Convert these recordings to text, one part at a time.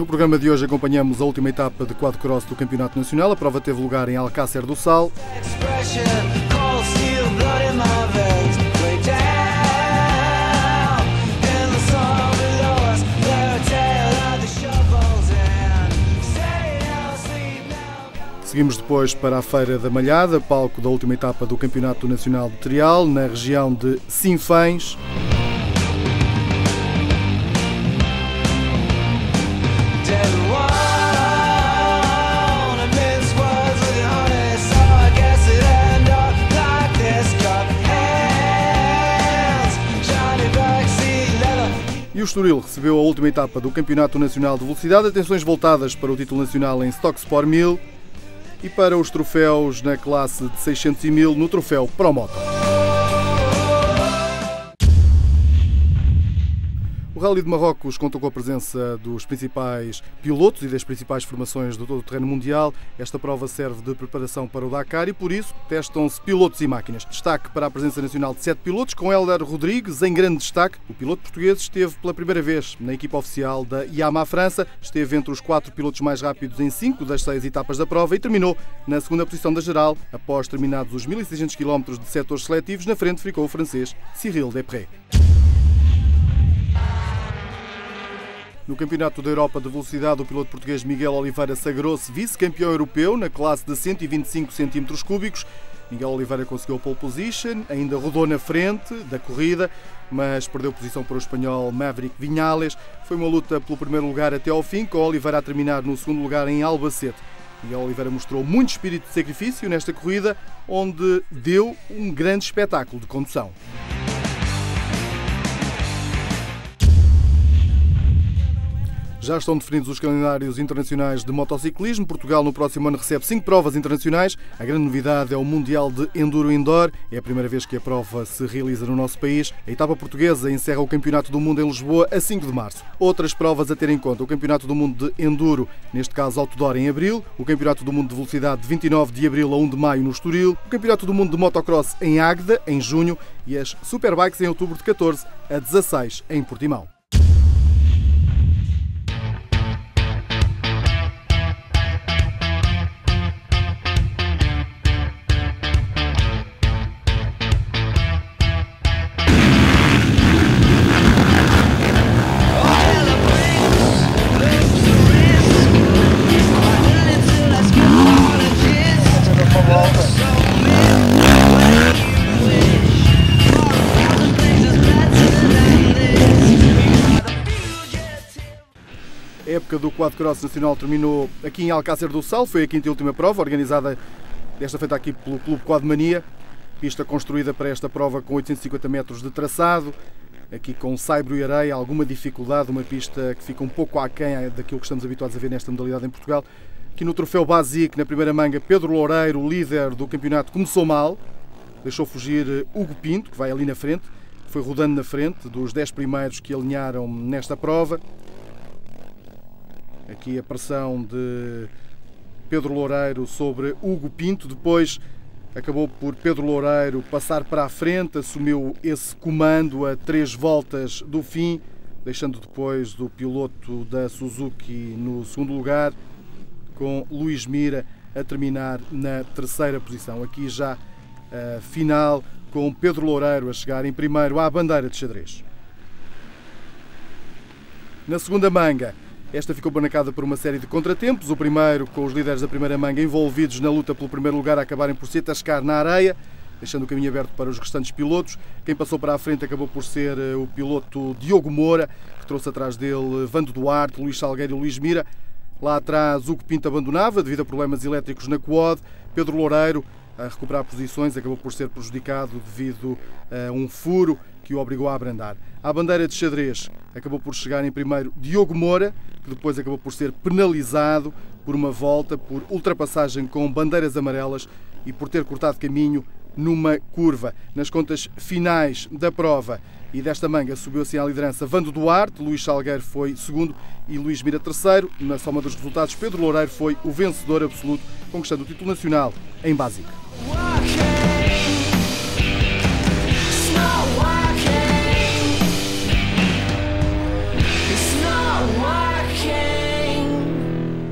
programa de hoje acompanhamos a última etapa de quadrocross do Campeonato Nacional. A prova teve lugar em Alcácer do Sal. Seguimos depois para a Feira da Malhada, palco da última etapa do Campeonato Nacional de Trial, na região de Sinfãs. E o Estoril recebeu a última etapa do Campeonato Nacional de Velocidade, atenções voltadas para o título nacional em Stock Sport 1000 e para os troféus na classe de 600 e 1000 no troféu Promoto. O Rally de Marrocos contou com a presença dos principais pilotos e das principais formações do todo o terreno mundial. Esta prova serve de preparação para o Dakar e, por isso, testam-se pilotos e máquinas. Destaque para a presença nacional de 7 pilotos, com Hélder Rodrigues em grande destaque. O piloto português esteve pela primeira vez na equipa oficial da Yamaha França, esteve entre os 4 pilotos mais rápidos em 5 das 6 etapas da prova e terminou na segunda posição da geral. Após terminados os 1.600 km de setores seletivos, na frente ficou o francês Cyril Desprez. No Campeonato da Europa de Velocidade, o piloto português Miguel Oliveira sagrou-se vice-campeão europeu na classe de 125 cm3. Miguel Oliveira conseguiu a pole position, ainda rodou na frente da corrida, mas perdeu posição para o espanhol Maverick Viñales. Foi uma luta pelo primeiro lugar até ao fim, com Oliveira a terminar no segundo lugar em Albacete. Miguel Oliveira mostrou muito espírito de sacrifício nesta corrida, onde deu um grande espetáculo de condução. Já estão definidos os calendários internacionais de motociclismo. Portugal no próximo ano recebe 5 provas internacionais. A grande novidade é o Mundial de Enduro Indoor. É a primeira vez que a prova se realiza no nosso país. A etapa portuguesa encerra o Campeonato do Mundo em Lisboa a 5 de março. Outras provas a ter em conta: o Campeonato do Mundo de Enduro, neste caso Outdoor, em abril. O Campeonato do Mundo de Velocidade de 29 de abril a 1 de maio no Estoril. O Campeonato do Mundo de Motocross em Águeda, em junho. E as Superbikes em outubro de 14 a 16 em Portimão. A época do quadrocross nacional terminou aqui em Alcácer do Sal. Foi a quinta e última prova, organizada desta feita aqui pelo Clube Quadmania. Pista construída para esta prova com 850 metros de traçado, aqui com saibro e areia, alguma dificuldade, uma pista que fica um pouco aquém daquilo que estamos habituados a ver nesta modalidade em Portugal. Aqui no troféu Basic, na primeira manga, Pedro Loureiro, líder do campeonato, começou mal. Deixou fugir Hugo Pinto, que vai ali na frente, foi rodando na frente dos 10 primeiros que alinharam nesta prova. Aqui a pressão de Pedro Loureiro sobre Hugo Pinto, depois acabou por Pedro Loureiro passar para a frente, assumiu esse comando a 3 voltas do fim, deixando depois o piloto da Suzuki no segundo lugar, com Luís Mira a terminar na terceira posição. Aqui já a final, com Pedro Loureiro a chegar em primeiro à bandeira de xadrez. Na segunda manga, esta ficou marcada por uma série de contratempos. O primeiro, com os líderes da primeira manga envolvidos na luta pelo primeiro lugar a acabarem por se atascar na areia, deixando o caminho aberto para os restantes pilotos. Quem passou para a frente acabou por ser o piloto Diogo Moura, que trouxe atrás dele Vando Duarte, Luís Salgueiro e Luís Mira. Lá atrás, Hugo Pinto abandonava devido a problemas elétricos na quad. Pedro Loureiro, a recuperar posições, acabou por ser prejudicado devido a um furo que o obrigou a abrandar. À bandeira de xadrez acabou por chegar em primeiro Diogo Moura, que depois acabou por ser penalizado por uma volta, por ultrapassagem com bandeiras amarelas e por ter cortado caminho numa curva. Nas contas finais da prova e desta manga subiu assim à liderança Vando Duarte, Luís Salgueiro foi segundo e Luís Mira terceiro. Na soma dos resultados, Pedro Loureiro foi o vencedor absoluto, conquistando o título nacional em Basic.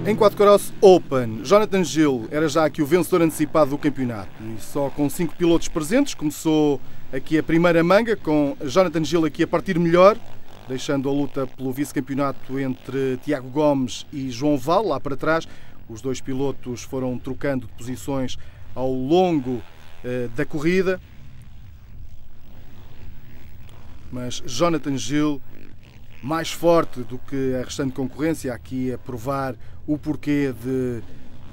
Em Quadcross Open, Jonathan Gil era já aqui o vencedor antecipado do campeonato e só com 5 pilotos presentes começou aqui a primeira manga, com Jonathan Gil aqui a partir melhor, deixando a luta pelo vice-campeonato entre Tiago Gomes e João Val lá para trás. Os dois pilotos foram trocando de posições ao longo da corrida, mas Jonathan Gil mais forte do que a restante concorrência, aqui a provar o porquê de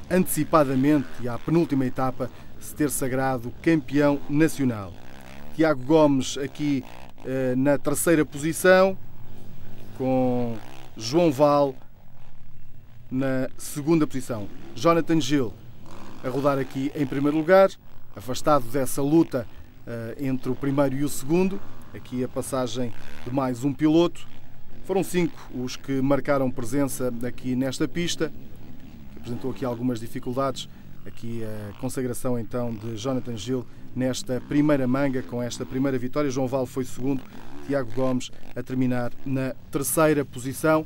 antecipadamente e à penúltima etapa se ter sagrado campeão nacional. Tiago Gomes aqui na terceira posição, com João Val na segunda posição. Jonathan Gil a rodar aqui em primeiro lugar, afastado dessa luta entre o primeiro e o segundo. Aqui a passagem de mais um piloto. Foram 5 os que marcaram presença aqui nesta pista, que apresentou aqui algumas dificuldades. Aqui a consagração então de Jonathan Gil nesta primeira manga, com esta primeira vitória. João Val foi segundo, Tiago Gomes a terminar na terceira posição.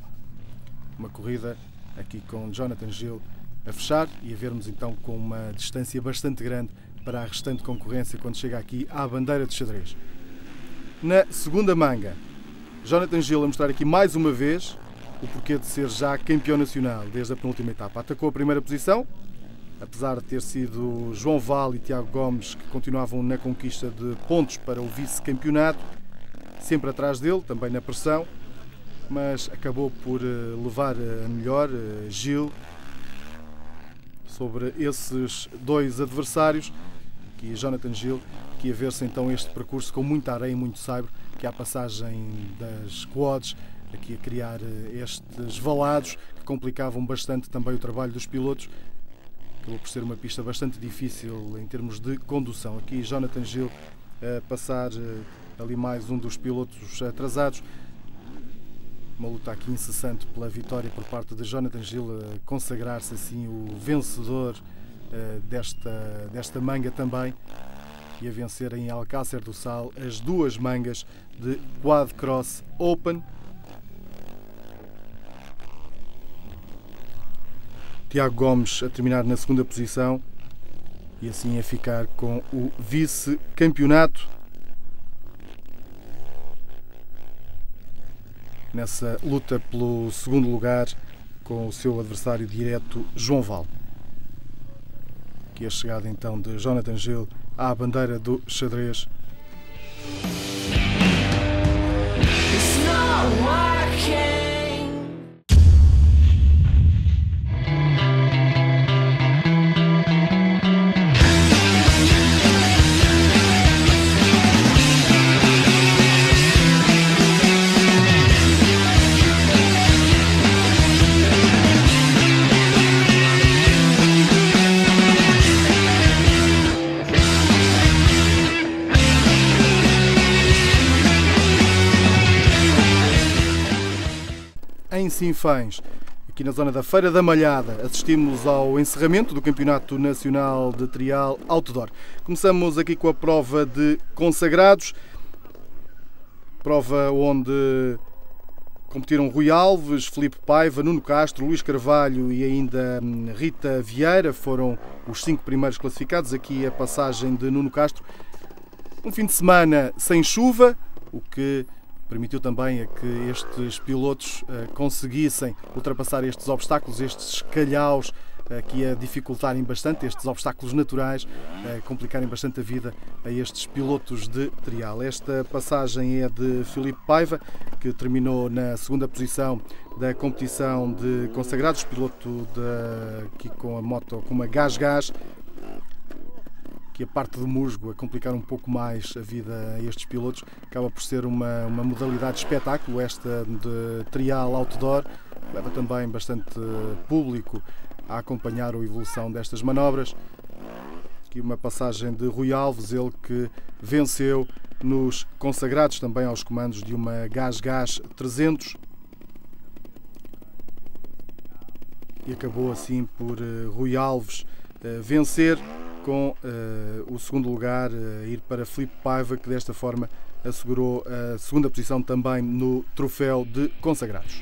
Uma corrida aqui com Jonathan Gil a fechar e a vermos então com uma distância bastante grande para a restante concorrência quando chega aqui à bandeira de xadrez. Na segunda manga, Jonathan Gil a mostrar aqui mais uma vez o porquê de ser já campeão nacional desde a penúltima etapa. Atacou a primeira posição, apesar de ter sido João Val e Tiago Gomes que continuavam na conquista de pontos para o vice-campeonato, sempre atrás dele, também na pressão, mas acabou por levar a melhor Gil sobre esses dois adversários. Aqui Jonathan Gil, que a ver-se então este percurso com muita areia e muito saibro, que há a passagem das quads, aqui a criar estes valados que complicavam bastante também o trabalho dos pilotos. Acabou por ser uma pista bastante difícil em termos de condução. Aqui Jonathan Gil a passar ali mais um dos pilotos atrasados. Uma luta aqui incessante pela vitória por parte de Jonathan Gil, a consagrar-se assim o vencedor desta manga também, e a vencer em Alcácer do Sal as duas mangas de Quadcross Open. Tiago Gomes a terminar na segunda posição e assim a ficar com o vice-campeonato nessa luta pelo segundo lugar com o seu adversário direto João Val. Aqui a chegada então de Jonathan Gil à bandeira do xadrez. Em Sinfãs, aqui na zona da Feira da Malhada, assistimos ao encerramento do Campeonato Nacional de Trial Outdoor. Começamos aqui com a prova de consagrados, prova onde competiram Rui Alves, Filipe Paiva, Nuno Castro, Luís Carvalho e ainda Rita Vieira. Foram os 5 primeiros classificados. Aqui a passagem de Nuno Castro. Um fim de semana sem chuva, o que permitiu também a que estes pilotos conseguissem ultrapassar estes obstáculos, estes calhaus que a dificultarem bastante, estes obstáculos naturais, complicarem bastante a vida a estes pilotos de trial. Esta passagem é de Filipe Paiva, que terminou na segunda posição da competição de consagrados, piloto aqui com a moto, com uma Gás-Gás, que a parte do musgo a complicar um pouco mais a vida a estes pilotos. Acaba por ser uma modalidade de espetáculo, esta de trial outdoor, leva também bastante público a acompanhar a evolução destas manobras. Aqui uma passagem de Rui Alves, ele que venceu nos consagrados também aos comandos de uma Gás-Gás 300 e acabou assim por Rui Alves vencer, com o segundo lugar a ir para Filipe Paiva, que desta forma assegurou a segunda posição também no troféu de consagrados.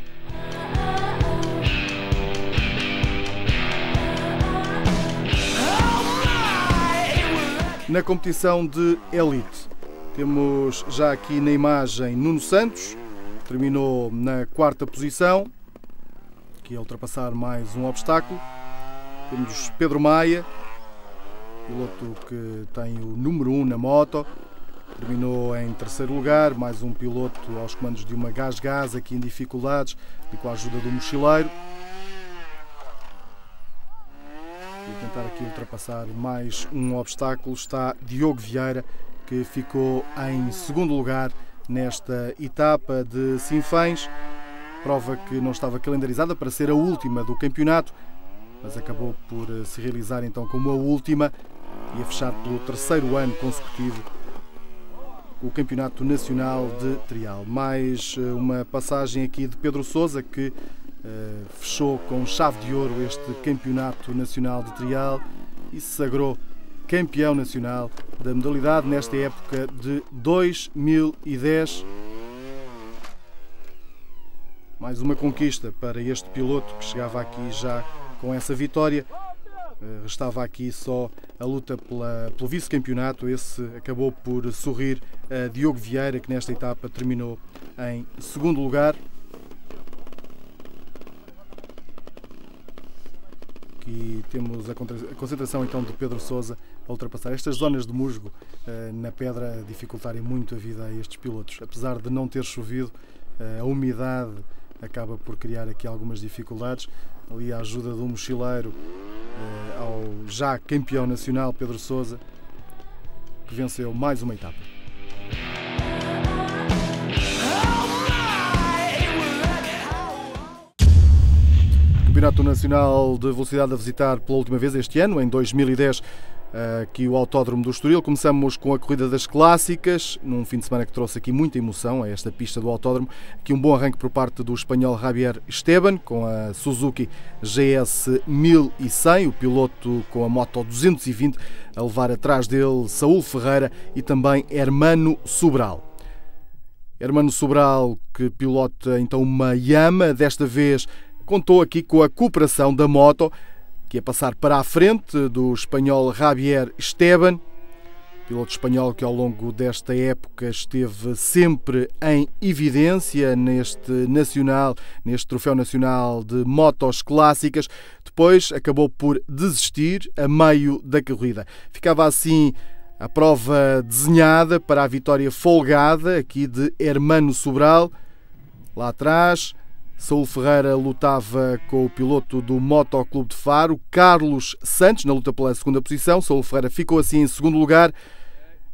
na competição de elite. Temos já aqui na imagem Nuno Santos, que terminou na 4ª posição, que é ultrapassar mais um obstáculo. Temos Pedro Maia, piloto que tem o número 1 na moto, terminou em 3º lugar, mais um piloto aos comandos de uma Gás aqui em dificuldades e com a ajuda do mochileiro. E tentar aqui ultrapassar mais um obstáculo está Diogo Vieira, que ficou em 2º lugar nesta etapa de Sinfãs, prova que não estava calendarizada para ser a última do campeonato, mas acabou por se realizar então como a última e a fechar pelo 3º ano consecutivo o Campeonato Nacional de Trial. Mais uma passagem aqui de Pedro Sousa, que fechou com chave de ouro este Campeonato Nacional de Trial e se sagrou campeão nacional da modalidade nesta época de 2010. Mais uma conquista para este piloto que chegava aqui já com essa vitória. Restava aqui só a luta pelo vice-campeonato. Esse acabou por sorrir a Diogo Vieira, que nesta etapa terminou em 2º lugar. Aqui temos a concentração então de Pedro Sousa a ultrapassar estas zonas de musgo na pedra, a dificultarem muito a vida a estes pilotos. Apesar de não ter chovido, a umidade acaba por criar aqui algumas dificuldades. Ali a ajuda do mochileiro ao já campeão nacional Pedro Sousa, que venceu mais uma etapa. Campeonato Nacional de Velocidade a visitar pela última vez este ano, em 2010, aqui o Autódromo do Estoril. Começamos com a corrida das clássicas, num fim de semana que trouxe aqui muita emoção a esta pista do Autódromo. Aqui um bom arranque por parte do espanhol Javier Esteban, com a Suzuki GS 1100, o piloto com a moto 220, a levar atrás dele Saúl Ferreira e também Hermano Sobral. Hermano Sobral, que pilota então uma Yamaha, desta vez contou aqui com a cooperação da moto, que é passar para a frente do espanhol Javier Esteban, piloto espanhol que ao longo desta época esteve sempre em evidência neste troféu nacional de motos clássicas. Depois acabou por desistir a meio da corrida. Ficava assim a prova desenhada para a vitória folgada aqui de Hermano Sobral. Lá atrás, Saúl Ferreira lutava com o piloto do Motoclube de Faro, Carlos Santos, na luta pela 2ª posição. Saúl Ferreira ficou assim em 2º lugar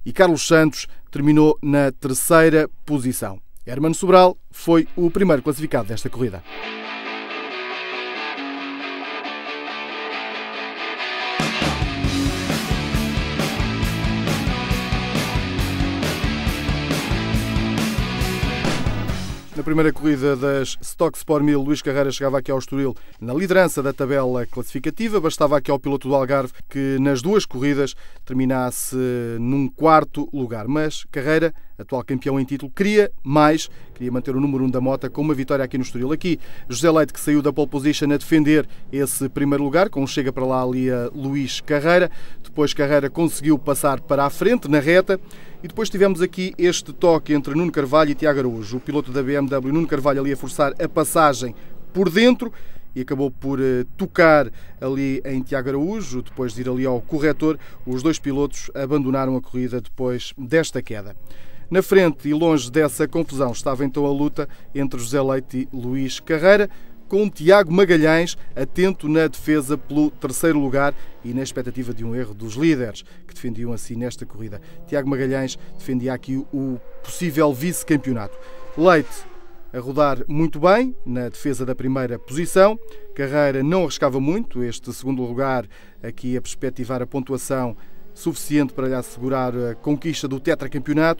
e Carlos Santos terminou na 3ª posição. Hermano Sobral foi o primeiro classificado desta corrida. Na primeira corrida das Stock Sport 1000, Luís Carreira chegava aqui ao Estoril na liderança da tabela classificativa. Bastava aqui ao piloto do Algarve que nas 2 corridas terminasse num 4º lugar. Mas Carreira, atual campeão em título, queria mais, queria manter o número 1 da moto com uma vitória aqui no Estoril. Aqui José Leite, que saiu da pole position a defender esse primeiro lugar, com chega para lá ali a Luís Carreira. Depois Carreira conseguiu passar para a frente na reta. E depois tivemos aqui este toque entre Nuno Carvalho e Tiago Araújo. O piloto da BMW, Nuno Carvalho, ali a forçar a passagem por dentro e acabou por tocar ali em Tiago Araújo. Depois de ir ali ao corretor, os 2 pilotos abandonaram a corrida depois desta queda. Na frente e longe dessa confusão estava então a luta entre José Leite e Luís Carreira, com Tiago Magalhães atento na defesa pelo 3º lugar e na expectativa de um erro dos líderes, que defendiam assim nesta corrida. Tiago Magalhães defendia aqui o possível vice-campeonato. Leite a rodar muito bem na defesa da primeira posição. Carreira não arriscava muito, este 2º lugar aqui a perspectivar a pontuação suficiente para lhe assegurar a conquista do tetracampeonato.